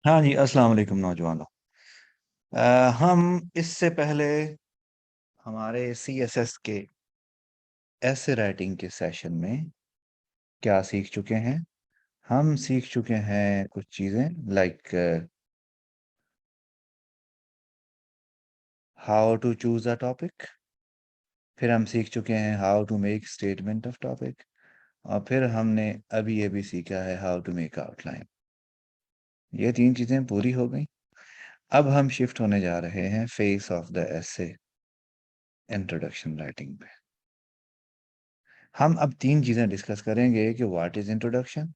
हाँ जी, अस्सलाम वालेकुम नौजवानों। हम इससे पहले हमारे सीएसएस के ऐसे राइटिंग के सेशन में क्या सीख चुके हैं। हम सीख चुके हैं कुछ चीज़ें like how to choose a topic. फिर हम सीख चुके हैं how to make statement of topic. और फिर हमने अभी ये भी सीखा है हाउ टू मेक आउटलाइन। ये तीन चीज़ें पूरी हो गई। अब हम शिफ्ट होने जा रहे हैं face of the essay, introduction writing पे। हम अब तीन चीजें डिस्कस करेंगे कि what is introduction,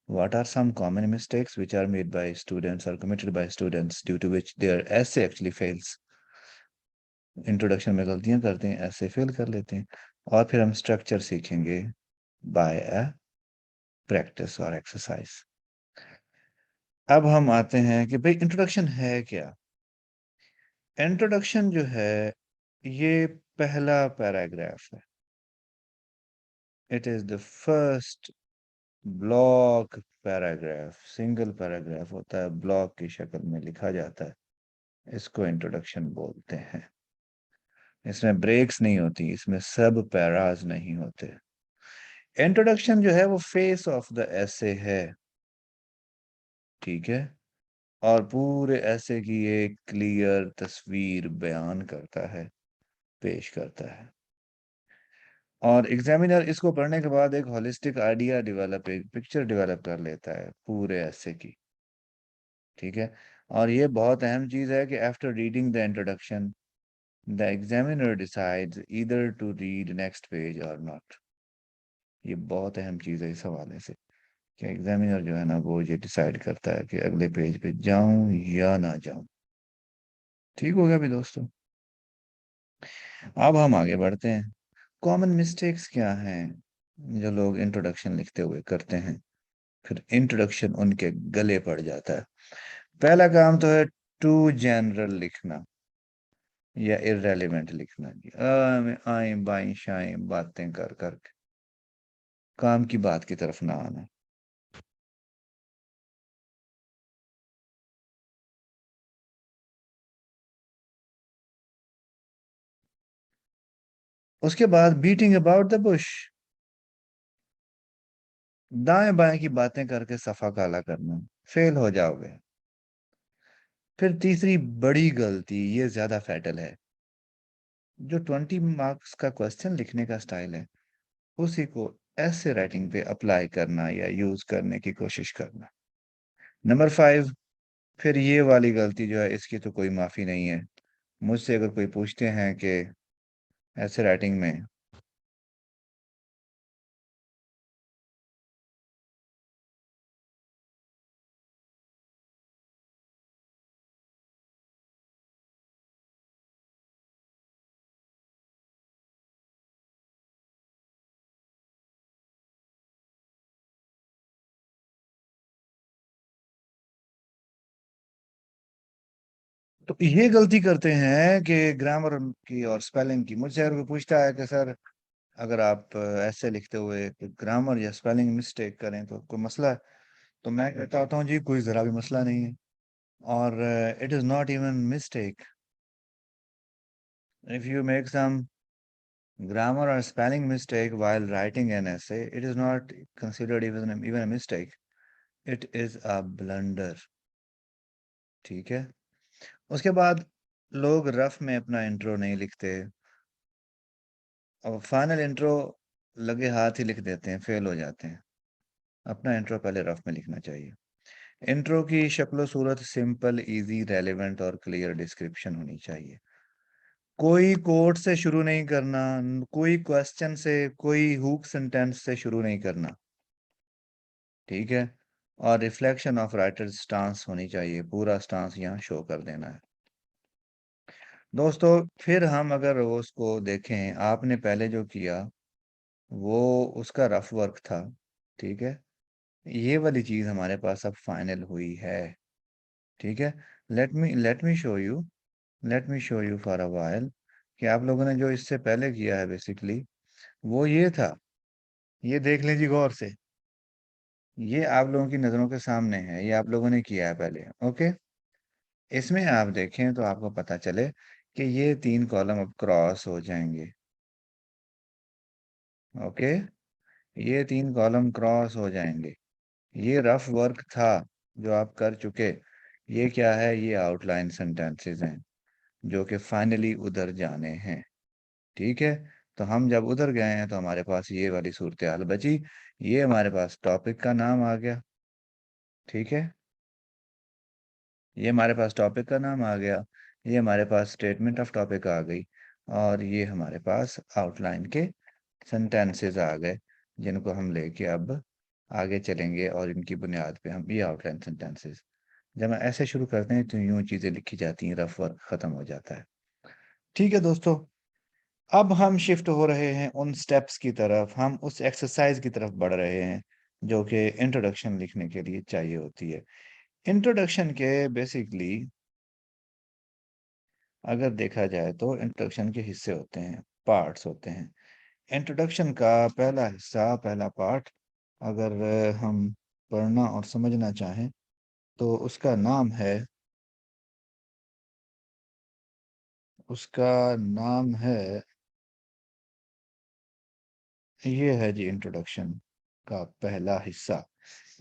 what are some common mistakes which are made by students or committed by students due to which their essay actually fails। Introduction में गलतियां करते हैं, ऐसे फेल कर लेते हैं। और फिर हम स्ट्रक्चर सीखेंगे बाय अ प्रैक्टिस और एक्सरसाइज। अब हम आते हैं कि भाई इंट्रोडक्शन है क्या। इंट्रोडक्शन जो है ये पहला पैराग्राफ है। It is the first block paragraph. Single paragraph होता है, ब्लॉक की शक्ल में लिखा जाता है। इसको इंट्रोडक्शन बोलते हैं। इसमें ब्रेक्स नहीं होती, इसमें सब पैराज नहीं होते। इंट्रोडक्शन जो है वो फेस ऑफ द ऐसे है, ठीक है। और पूरे ऐसे की एक क्लियर तस्वीर बयान करता है, पेश करता है। और एग्जामिनर इसको पढ़ने के बाद एक होलिस्टिक आइडिया डेवलप, एक पिक्चर डेवलप कर लेता है पूरे ऐसे की, ठीक है। और ये बहुत अहम चीज है कि after reading the introduction the examiner decides either to read next page और नॉट। ये बहुत अहम चीज है इस हवाले से कि एग्जामिनर जो है ना वो ये डिसाइड करता है कि अगले पेज पे जाऊं या ना जाऊं। ठीक हो गया भी दोस्तों। अब हम आगे बढ़ते हैं। कॉमन मिस्टेक्स क्या हैं जो लोग इंट्रोडक्शन लिखते हुए करते हैं, फिर इंट्रोडक्शन उनके गले पड़ जाता है। पहला काम तो है टू जनरल लिखना या इररेलेवेंट लिखना जी। में आए बाई शाएं बातें कर कर के काम की बात की तरफ ना आना। उसके बाद बीटिंग अबाउट द बुश, दाएं बाएं की बातें करके सफा काला करना, फेल हो जाओगे। फिर तीसरी बड़ी गलती, ये ज्यादा फैटल है, जो 20 मार्क्स का क्वेश्चन लिखने का स्टाइल है उसी को ऐसे राइटिंग पे अप्लाई करना या यूज करने की कोशिश करना। नंबर 5, फिर ये वाली गलती जो है इसकी तो कोई माफी नहीं है। मुझसे अगर कोई पूछते हैं कि ऐसे राइटिंग में, तो ये गलती करते हैं कि ग्रामर की और स्पेलिंग की। मुझसे अगर कोई पूछता है कि सर अगर आप ऐसे लिखते हुए ग्रामर या स्पेलिंग मिस्टेक करें तो कोई मसला है, तो मैं कहता होता हूँ जी कोई जरा भी मसला नहीं है। और it is not even mistake if you make some grammar or spelling mistake while writing an essay. It is not considered even a mistake, it is a blunder, ठीक है। उसके बाद लोग रफ में अपना इंट्रो नहीं लिखते और फाइनल इंट्रो लगे हाथ ही लिख देते हैं, फेल हो जाते हैं। अपना इंट्रो पहले रफ में लिखना चाहिए। इंट्रो की शक्ल सूरत सिंपल, इजी, रेलेवेंट और क्लियर डिस्क्रिप्शन होनी चाहिए। कोई कोट से शुरू नहीं करना, कोई क्वेश्चन से, कोई हुक सेंटेंस से शुरू नहीं करना, ठीक है। और रिफ्लेक्शन ऑफ राइटर स्टांस होनी चाहिए, पूरा स्टांस यहाँ शो कर देना है दोस्तों। फिर हम अगर वो उसको देखें, आपने पहले जो किया वो उसका रफ वर्क था, ठीक है। ये वाली चीज हमारे पास अब फाइनल हुई है, ठीक है। Let me show you, let me show you for a while कि आप लोगों ने जो इससे पहले किया है बेसिकली वो ये था। ये देख लें जी गौर से। ये आप लोगों की नज़रों के सामने है, ये आप लोगों ने किया है पहले। ओके, इसमें आप देखें तो आपको पता चले कि ये 3 कॉलम अब क्रॉस हो जाएंगे। ओके, ये 3 कॉलम क्रॉस हो जाएंगे। ये रफ वर्क था जो आप कर चुके। ये क्या है? ये आउटलाइन सेंटेंसेस हैं जो कि फाइनली उधर जाने हैं। ठीक है, तो हम जब उधर गए हैं तो हमारे पास ये वाली सूरत हाल बची। ये हमारे पास टॉपिक का नाम आ गया। ठीक है, ये हमारे पास टॉपिक का नाम आ गया। ये हमारे पास स्टेटमेंट ऑफ टॉपिक आ गई। और ये हमारे पास आउटलाइन के सेंटेंसेस आ गए, जिनको हम लेके अब आगे चलेंगे और इनकी बुनियाद पे हम ये आउटलाइन सेंटेंसेस जब हम ऐसे शुरू करते हैं तो यूं चीजें लिखी जाती हैं, रफ वर्क खत्म हो जाता है। ठीक है दोस्तों, अब हम शिफ्ट हो रहे हैं उन स्टेप्स की तरफ, हम उस एक्सरसाइज की तरफ बढ़ रहे हैं जो कि इंट्रोडक्शन लिखने के लिए चाहिए होती है। इंट्रोडक्शन के बेसिकली अगर देखा जाए तो इंट्रोडक्शन के हिस्से होते हैं, पार्ट्स होते हैं। इंट्रोडक्शन का पहला हिस्सा, पहला पार्ट अगर हम पढ़ना और समझना चाहें तो उसका नाम है ये है जी, इंट्रोडक्शन का पहला हिस्सा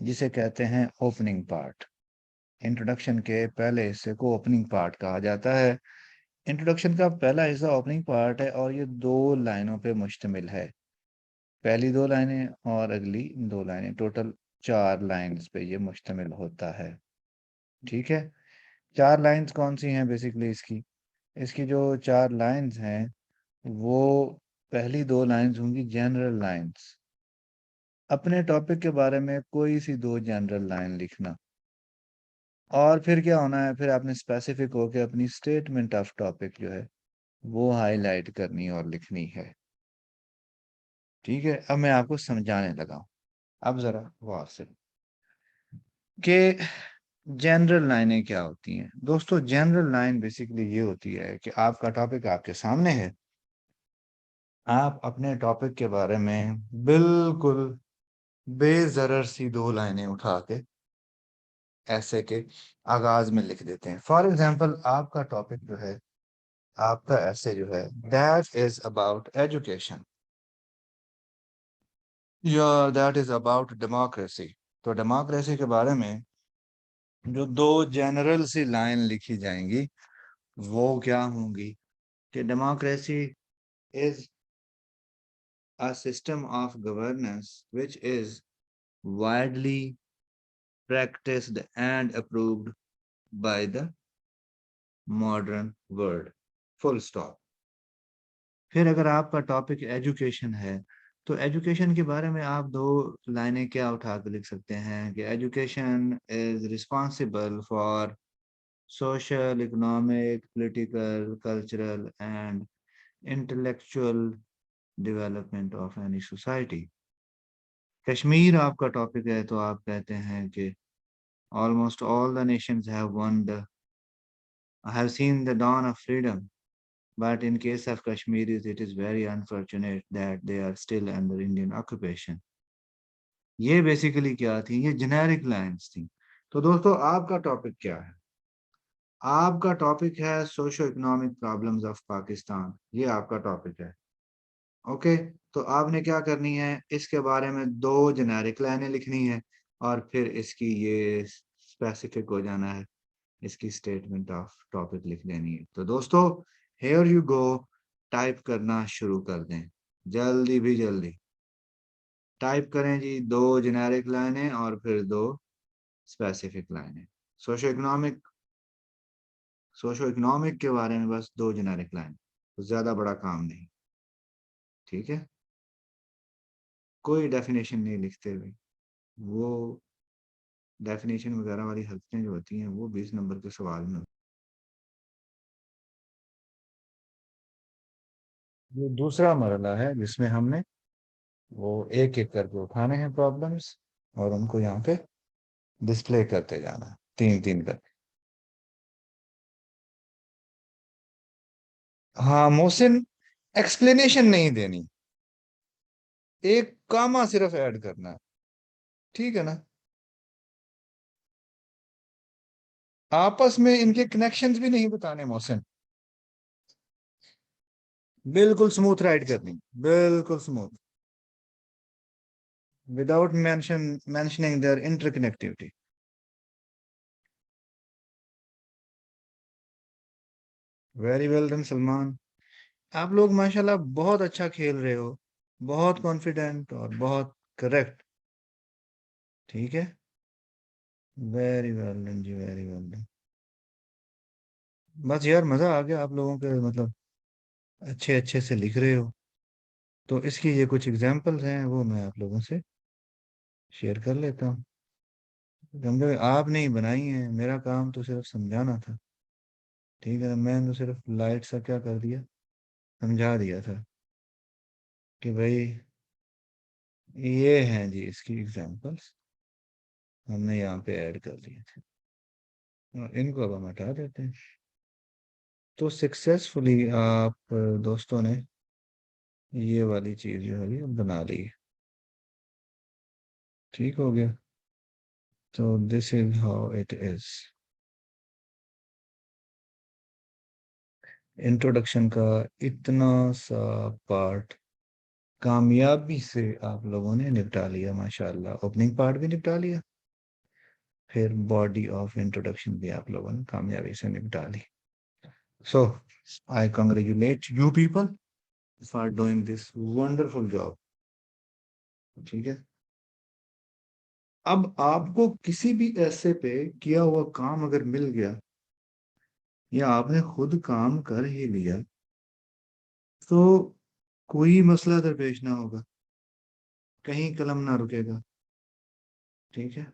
जिसे कहते हैं ओपनिंग पार्ट। इंट्रोडक्शन के पहले हिस्से को ओपनिंग पार्ट कहा जाता है। इंट्रोडक्शन का पहला हिस्सा ओपनिंग पार्ट है और ये 2 लाइनों पे मुश्तमिल है। पहली 2 लाइनें और अगली 2 लाइनें, टोटल 4 लाइन्स पे ये मुश्तमिल होता है। ठीक है, 4 लाइन्स कौन सी हैं बेसिकली इसकी? इसकी जो 4 लाइन्स हैं वो पहली 2 लाइन्स होंगी जनरल लाइन्स। अपने टॉपिक के बारे में कोई सी 2 जनरल लाइन लिखना। और फिर क्या होना है, फिर आपने स्पेसिफिक होकर अपनी स्टेटमेंट ऑफ टॉपिक जो है वो हाईलाइट करनी और लिखनी है। ठीक है, अब मैं आपको समझाने लगा हूं। अब जरा गौर से कि जनरल लाइनें क्या होती हैं। दोस्तों, जनरल लाइन बेसिकली ये होती है कि आपका टॉपिक आपके सामने है, आप अपने टॉपिक के बारे में बिल्कुल बेजरर सी 2 लाइनें उठा के ऐसे के आगाज में लिख देते हैं। फॉर एग्जाम्पल, आपका टॉपिक जो है, आपका ऐसे जो है, दैट इज अबाउट एजुकेशन या दैट इज अबाउट डेमोक्रेसी। तो डेमोक्रेसी के बारे में जो 2 जनरल सी लाइन लिखी जाएंगी वो क्या होंगी कि democracy is a system of governance which is widely practiced and approved by the modern world. Full stop. फिर अगर आपका टॉपिक एजुकेशन है तो एजुकेशन के बारे में आप 2 लाइनें क्या उठा के लिख सकते हैं कि education is responsible for social, economic, political, cultural and intellectual development of any society. Kashmir आपका टॉपिक है तो आप कहते हैं कि almost all the nations have seen the dawn of freedom, but in case of Kashmir, it is very unfortunate that they are still under Indian occupation. ये basically क्या थी? ये जेनेरिक लाइंस थी। तो दोस्तों, आपका टॉपिक क्या है? आपका टॉपिक है socio economic problems of Pakistan. ये आपका टॉपिक है। ओके, तो आपने क्या करनी है, इसके बारे में 2 जेनेरिक लाइनें लिखनी है और फिर इसकी ये स्पेसिफिक हो जाना है, इसकी स्टेटमेंट ऑफ टॉपिक लिख देनी है। तो दोस्तों, हेयर यू गो, टाइप करना शुरू कर दें, जल्दी भी जल्दी टाइप करें जी। 2 जेनेरिक लाइनें और फिर 2 स्पेसिफिक लाइनें। सोशो इकोनॉमिक सोशो इकोनॉमिक के बारे में बस 2 जेनेरिक लाइन, तो ज्यादा बड़ा काम नहीं। ठीक है, कोई डेफिनेशन नहीं लिखते हुए। वो डेफिनेशन वगैरह वाली हरकतें जो होती हैं वो 20 नंबर के सवाल में। ये दूसरा मरला है जिसमें हमने वो एक एक करके उठाने हैं प्रॉब्लम्स और उनको यहाँ पे डिस्प्ले करते जाना है, 3 3 करके। हाँ मोहसिन, एक्सप्लेनेशन नहीं देनी, एक कामा सिर्फ ऐड करना है। ठीक है ना। आपस में इनके कनेक्शंस भी नहीं बताने मोहसिन। बिल्कुल स्मूथ राइड करनी, बिल्कुल smooth, without mentioning their interconnectivity. Very well done Salman. आप लोग माशाल्लाह बहुत अच्छा खेल रहे हो, बहुत कॉन्फिडेंट और बहुत करेक्ट। ठीक है। वेरी वेल डन जी, वेरी वेल डन। बस यार मजा आ गया, आप लोगों के मतलब अच्छे अच्छे से लिख रहे हो। तो इसकी ये कुछ एग्जांपल्स हैं, वो मैं आप लोगों से शेयर कर लेता हूँ। क्योंकि आपने ही बनाई है, मेरा काम तो सिर्फ समझाना था। ठीक है, मैंने तो सिर्फ लाइट सा क्या कर दिया, समझा दिया था कि भाई ये हैं जी इसकी एग्जांपल्स, हमने यहाँ पे ऐड कर दिए थे और इनको अब हम हटा देते हैं। तो सक्सेसफुली आप दोस्तों ने ये वाली चीज जो है ये बना ली। ठीक हो गया। तो this is how it is. Introduction का इतना सा पार्ट कामयाबी से आप लोगों ने निपटा लिया माशाल्लाह, ओपनिंग पार्ट भी निपटा लिया, फिर बॉडी ऑफ इंट्रोडक्शन भी आप लोगों ने कामयाबी से निपटा ली। So I congratulate you people for doing this wonderful job. ठीक है। अब आपको किसी भी ऐसे पे किया हुआ काम अगर मिल गया या आपने खुद काम कर ही लिया, तो कोई मसला दरपेश ना होगा, कहीं कलम ना रुकेगा। ठीक है।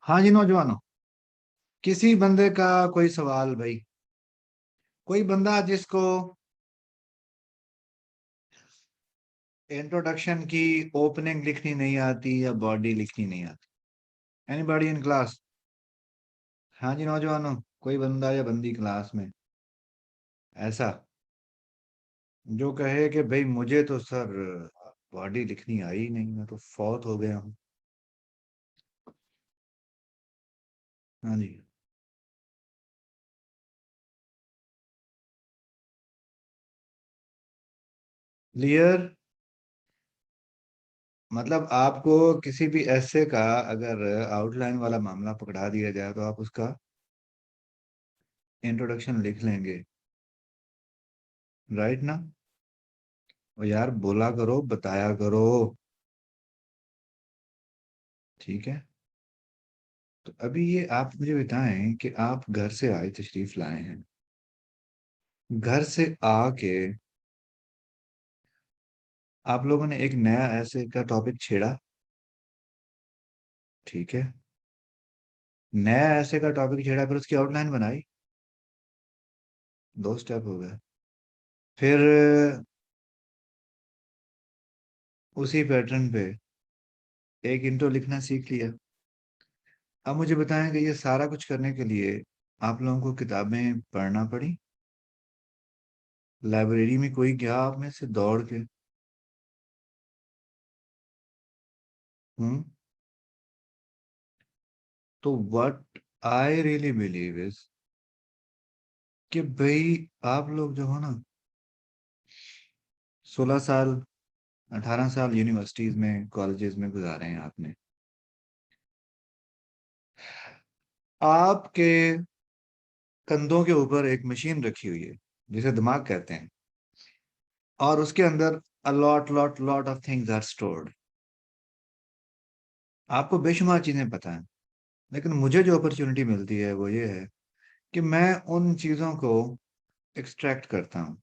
हाँ जी नौजवानों, किसी बंदे का कोई सवाल भाई, कोई बंदा जिसको इंट्रोडक्शन की ओपनिंग लिखनी नहीं आती या बॉडी लिखनी नहीं आती। Anybody in class? हाँ जी नौजवानों, कोई बंदा या बंदी क्लास में ऐसा जो कहे कि भाई मुझे तो सर बॉडी लिखनी आई नहीं, मैं तो फौत हो गया हूँ। हाँ जी। क्लियर? मतलब आपको किसी भी ऐसे का अगर आउटलाइन वाला मामला पकड़ा दिया जाए तो आप उसका इंट्रोडक्शन लिख लेंगे, राइट ना? और यार बोला करो, बताया करो। ठीक है। तो अभी ये आप मुझे बताएं कि आप घर से आए, तशरीफ लाए हैं, घर से आके आप लोगों ने एक नया ऐसे का टॉपिक छेड़ा। ठीक है। नया ऐसे का टॉपिक छेड़ा, फिर उसकी आउटलाइन बनाई। दो स्टेप हो गए। फिर उसी पैटर्न पे एक इंट्रो लिखना सीख लिया। अब मुझे बताएं कि ये सारा कुछ करने के लिए आप लोगों को किताबें पढ़ना पड़ी? लाइब्रेरी में कोई गया आप में से दौड़ के? हम्म। तो what I really believe is कि भाई आप लोग जो हो ना, 16 साल, 18 साल यूनिवर्सिटीज में, कॉलेजेस में गुजारे हैं आपने। आपके कंधों के ऊपर एक मशीन रखी हुई है जिसे दिमाग कहते हैं, और उसके अंदर a lot lot lot of things are stored. आपको बेशुमार चीजें पता है, लेकिन मुझे जो अपॉर्चुनिटी मिलती है वो ये है कि मैं उन चीजों को एक्सट्रैक्ट करता हूँ।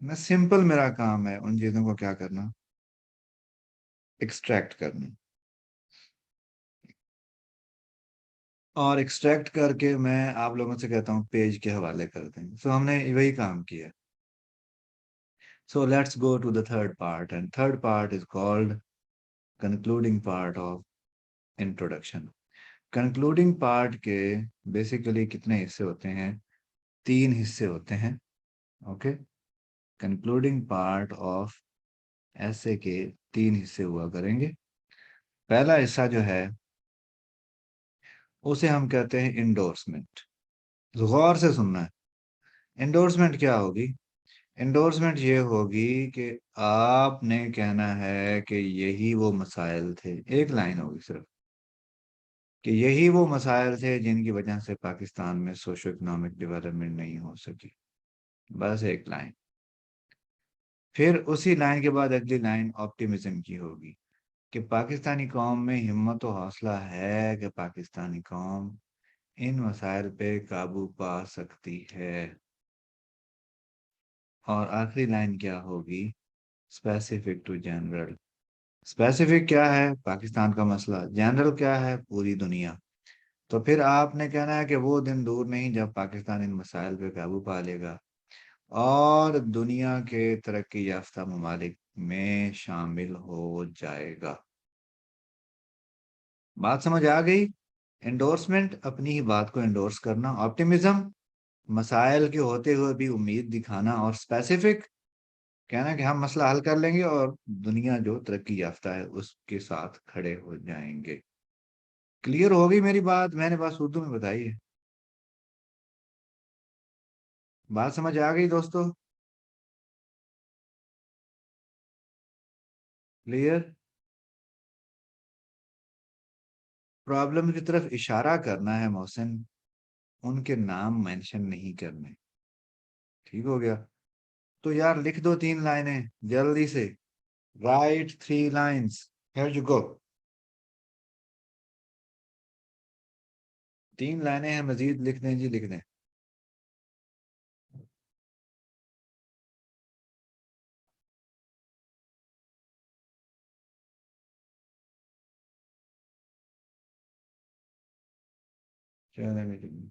मैं सिंपल, मेरा काम है उन चीजों को क्या करना, एक्सट्रैक्ट करना। और एक्सट्रैक्ट करके मैं आप लोगों से कहता हूँ पेज के हवाले कर दें। सो हमने वही काम किया। So let's go to the third part, and third part is called concluding part of introduction. Concluding part के बेसिकली कितने हिस्से होते हैं? 3 हिस्से होते हैं। ओके। कंक्लूडिंग पार्ट ऑफ ऐसे के 3 हिस्से हुआ करेंगे। पहला हिस्सा जो है उसे हम कहते हैं इंडोर्समेंट। गौर से सुनना है। इंडोर्समेंट क्या होगी? इंडोर्समेंट ये होगी कि आपने कहना है कि यही वो मसाइल थे, एक लाइन होगी सिर्फ, कि यही वो मसाइल थे जिनकी वजह से पाकिस्तान में सोशो इकोनॉमिक डेवलपमेंट नहीं हो सकी। बस एक लाइन। फिर उसी लाइन के बाद अगली लाइन ऑप्टिमिज्म की होगी कि पाकिस्तानी कौम में हिम्मत और हौसला है कि पाकिस्तानी कौम इन मसाइल पे काबू पा सकती है। और आखिरी लाइन क्या होगी? Specific to general. स्पेसिफिक क्या है? पाकिस्तान का मसला। जनरल क्या है? पूरी दुनिया। तो फिर आपने कहना है कि वो दिन दूर नहीं जब पाकिस्तान इन मसाइल पे काबू पा लेगा और दुनिया के तरक्की याफ्ता ममालिक में शामिल हो जाएगा। बात समझ आ गई? एंडोर्समेंट अपनी ही बात को एंडोर्स करना, ऑप्टिमिज्म मसाइल के होते हुए भी उम्मीद दिखाना, और स्पेसिफिक कहना कि हम मसला हल कर लेंगे और दुनिया जो तरक्की याफ्ता है उसके साथ खड़े हो जाएंगे। क्लियर हो गई मेरी बात? मैंने बात उर्दू में बताई है। बात समझ आ गई दोस्तों? क्लियर? प्रॉब्लम की तरफ इशारा करना है मोहसिन, उनके नाम मेंशन नहीं करने। ठीक हो गया? तो यार लिख दो 3 लाइनें जल्दी से। Right 3 lines. Here you go. 3 लाइनें हैं, मजीद लिख दें जी, लिख दें। चलो।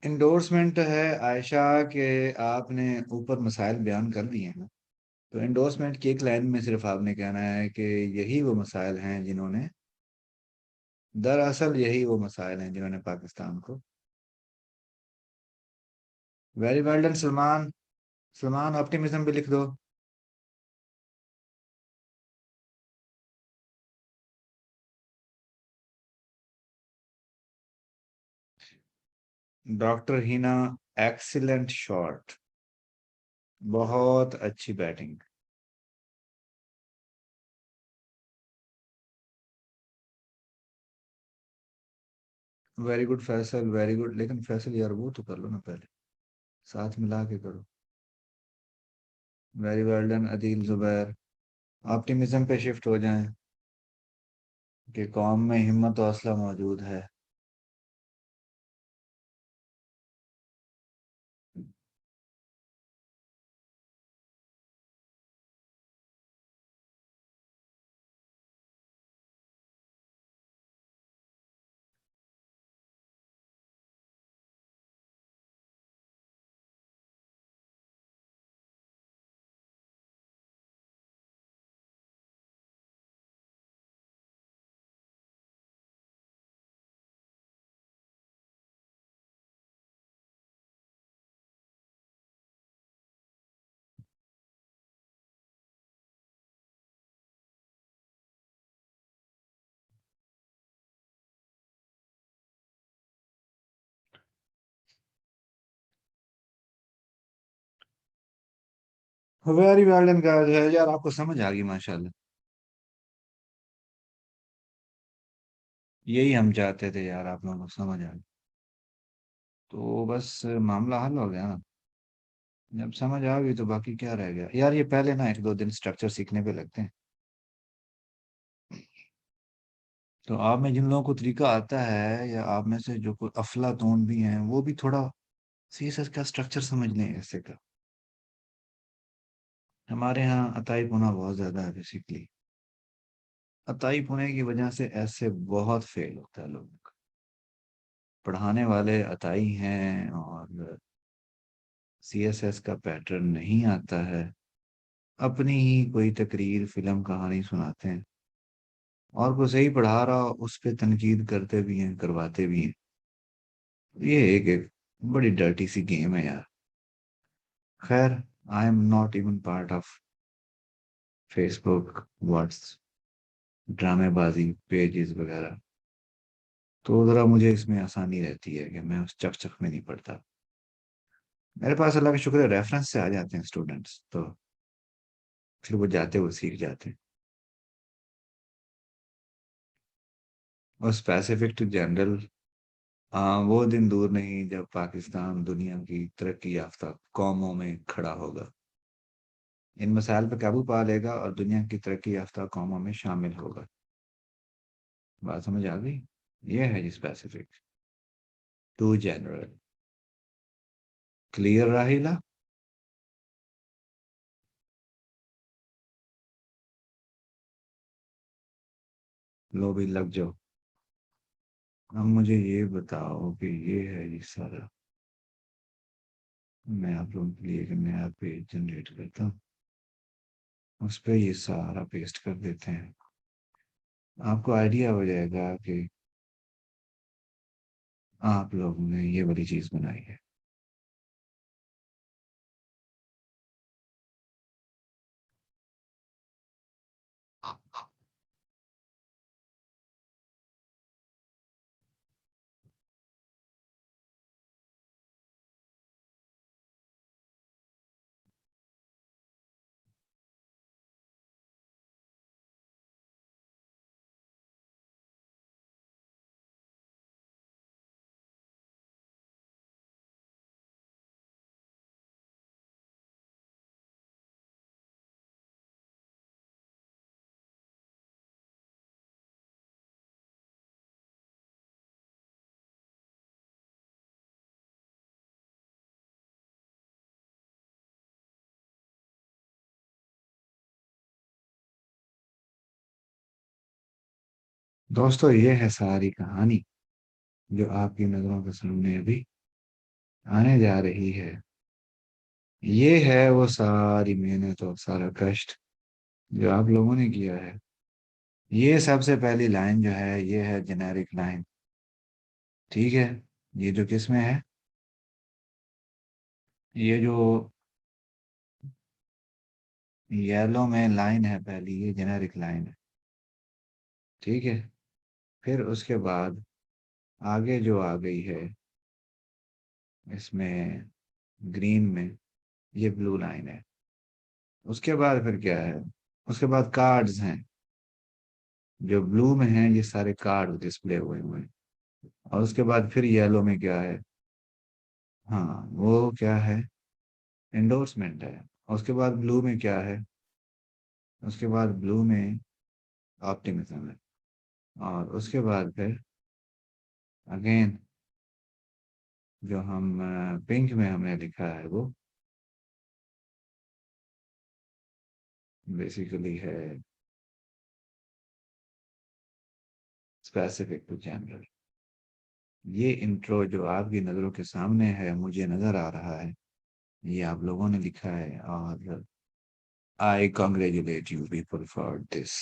इंडोर्समेंट है आयशा के, आपने ऊपर मसाइल बयान कर दिए हैं। तो इंडोर्समेंट की एक लाइन में सिर्फ आपने कहना है कि यही वो मसाइल हैं जिन्होंने दरअसल यही वो मसाइल हैं जिन्होंने पाकिस्तान को। Very well done Salman. Salman optimism भी लिख दो। Doctor Hina, excellent shot. बहुत अच्छी batting. Very good Faisal, very good, लेकिन फैसल यार वो तो कर लो ना पहले, साथ मिला के करो। Very well done Adeel Zubair. Optimism पे शिफ्ट हो जाएं कि कौम में हिम्मत और हौसला मौजूद है। वेरी वेल डन का है यार, आपको समझ आ गई माशाल्लाह। यही हम चाहते थे यार, आप लोगों को समझ आ गई। तो बस मामला हल हो गया ना। जब समझ आ गई तो बाकी क्या रह गया यार, ये पहले ना एक दो दिन स्ट्रक्चर सीखने पे लगते हैं। तो आप में जिन लोगों को तरीका आता है, या आप में से जो कोई अफलातून भी हैं, वो भी थोड़ा सीएसएस का स्ट्रक्चर समझ लें ऐसे का। हमारे यहाँ अताई पुना बहुत ज्यादा है बेसिकली। अताई पुने की वजह से ऐसे बहुत फेल होता है लोगों का। पढ़ाने वाले अताई हैं और सीएसएस का पैटर्न नहीं आता है। अपनी ही कोई तकरीर फिल्म कहानी सुनाते हैं, और को सही पढ़ा रहा उस पे तनकीद करते भी हैं, करवाते भी हैं। ये एक बड़ी डर्टी सी गेम है यार। खैर, I am not even part of Facebook, WhatsApp, ड्रामेबाजी पेजेस वगैरह। तो जरा मुझे इसमें आसानी रहती है कि मैं उस चकचक में नहीं पड़ता। मेरे पास अल्लाह का शुक्र है रेफरेंस से आ जाते हैं स्टूडेंट्स, तो फिर वो जाते वो सीख जाते हैं। और स्पेसिफिक टू जनरल, वो दिन दूर नहीं जब पाकिस्तान दुनिया की तरक्की याफ्ता कौमों में खड़ा होगा, इन मसाइल पर काबू पा लेगा और दुनिया की तरक्की याफ्ता कौमों में शामिल होगा। बात समझ आ गई? ये है जी स्पेसिफिक टू जनरल। क्लियर राहिला? लो भी लग जाओ। अब मुझे ये बताओ कि ये है जी सारा। मैं आप लोगों के लिए एक नया पेज जनरेट करता हूँ, उस पर ये सारा पेस्ट कर देते हैं। आपको आइडिया हो जाएगा कि आप लोगों ने ये वाली चीज बनाई है। दोस्तों, ये है सारी कहानी जो आपकी नजरों के सामने अभी आने जा रही है। ये है वो सारी मेहनत और सारा कष्ट जो आप लोगों ने किया है। ये सबसे पहली लाइन जो है ये है जेनेरिक लाइन। ठीक है। ये जो किस में है, ये जो येलो में लाइन है पहली, ये जेनेरिक लाइन है। ठीक है। फिर उसके बाद आगे जो आ गई है इसमें ग्रीन में, ये ब्लू लाइन है। उसके बाद फिर क्या है, उसके बाद कार्ड्स हैं। जो ब्लू में हैं ये सारे कार्ड डिस्प्ले हुए हुए हैं। और उसके बाद फिर येलो में क्या है, हाँ वो क्या है, एंडोर्समेंट है। और उसके बाद ब्लू में क्या है, उसके बाद ब्लू में ऑप्टिमिज्म है। और उसके बाद फिर अगेन जो हम पिंक में हमने लिखा है वो बेसिकली है स्पेसिफिक टू जनरल। ये इंट्रो जो आपकी नज़रों के सामने है, मुझे नज़र आ रहा है, ये आप लोगों ने लिखा है। और I congratulate you people for this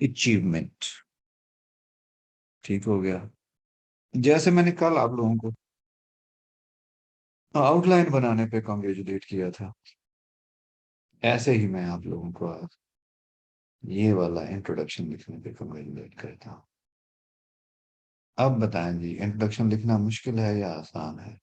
achievement. ठीक हो गया। जैसे मैंने कल आप लोगों को आउटलाइन बनाने पे कॉन्ग्रेचुलेट किया था, ऐसे ही मैं आप लोगों को आज ये वाला इंट्रोडक्शन लिखने पे कॉन्ग्रेचुलेट करता हूँ। अब बताएं जी, इंट्रोडक्शन लिखना मुश्किल है या आसान है?